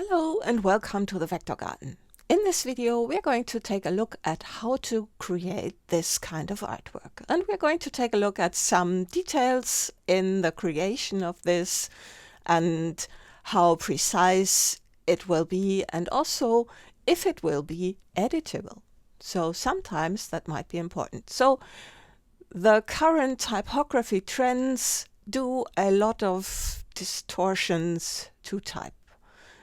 Hello and welcome to the Vector Garden. In this video we're going to take a look at how to create this kind of artwork, and we're going to take a look at some details in the creation of this and how precise it will be, and also if it will be editable. So sometimes that might be important. So the current typography trends do a lot of distortions to type.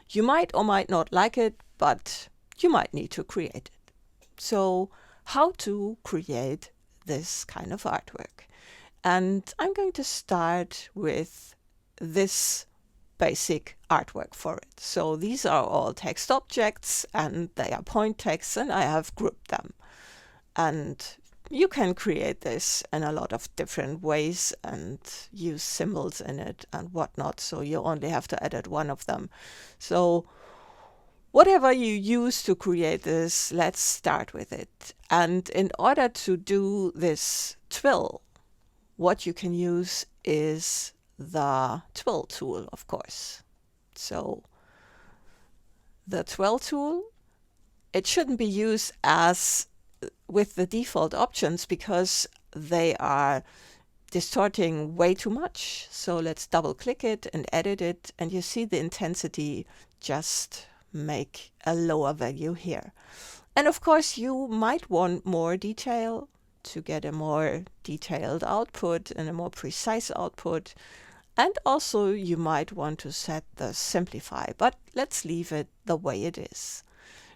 You might or might not like it, but you might need to create it. So how to create this kind of artwork? And I'm going to start with this basic artwork for it. So these are all text objects and they are point texts, and I have grouped them. And you can create this in a lot of different ways and use symbols in it and whatnot, so you only have to edit one of them. So whatever you use to create this, let's start with it. And in order to do this twirl, what you can use is the Twirl tool, of course. So the Twirl tool, it shouldn't be used as with the default options because they are distorting way too much. So let's double click it and edit it, and you see the intensity just make a lower value here. And of course you might want more detail to get a more detailed output and a more precise output. And also you might want to set the simplify, but let's leave it the way it is.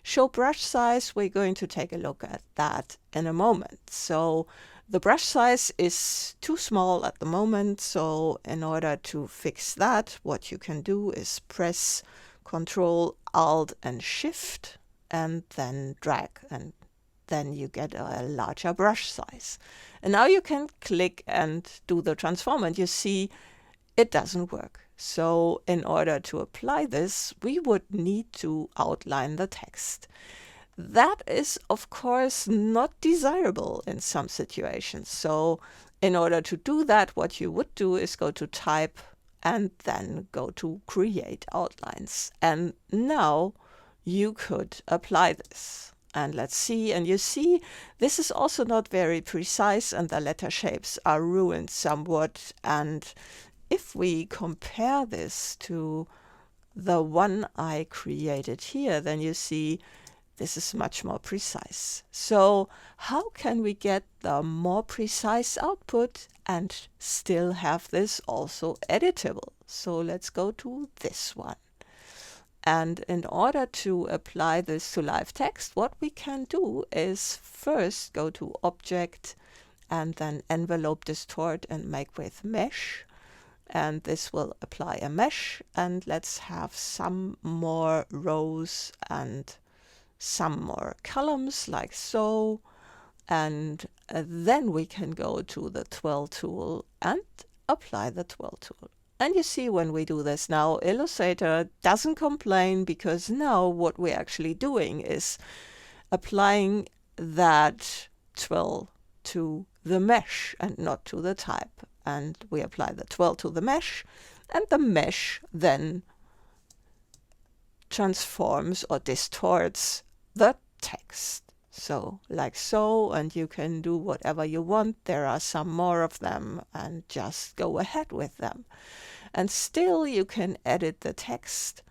Show brush size, we're going to take a look at that in a moment. So the brush size is too small at the moment, so in order to fix that, what you can do is press Ctrl, Alt and Shift and then drag, and then you get a larger brush size. And now you can click and do the transform, and you see it doesn't work. So in order to apply this, we would need to outline the text. That is, of course, not desirable in some situations. So in order to do that, what you would do is go to Type and then go to Create Outlines. And now you could apply this. And let's see, and you see this is also not very precise and the letter shapes are ruined somewhat. And if we compare this to the one I created here, then you see this is much more precise. So how can we get the more precise output and still have this also editable? So let's go to this one. And in order to apply this to live text, what we can do is first go to Object and then Envelope Distort and make with Mesh. And this will apply a mesh, and let's have some more rows and some more columns like so. And then we can go to the Twirl tool and apply the Twirl tool. And you see when we do this now, Illustrator doesn't complain, because now what we're actually doing is applying that twirl to the mesh and not to the type. And we apply the twirl to the mesh, and the mesh then transforms or distorts the text. So like so, and you can do whatever you want. There are some more of them, and just go ahead with them. And still you can edit the text.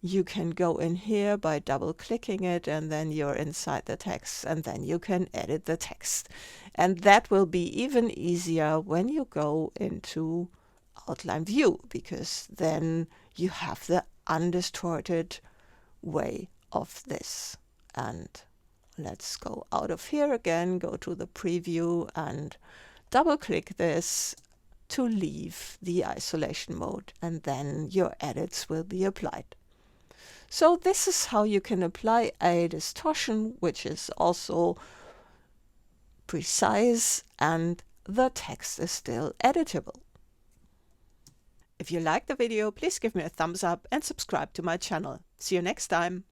You can go in here by double clicking it, and then you're inside the text, and then you can edit the text. And that will be even easier when you go into outline view, because then you have the undistorted way of this. And let's go out of here again, go to the preview and double click this to leave the isolation mode, and then your edits will be applied. So this is how you can apply a distortion, which is also precise and the text is still editable. If you liked the video, please give me a thumbs up and subscribe to my channel. See you next time.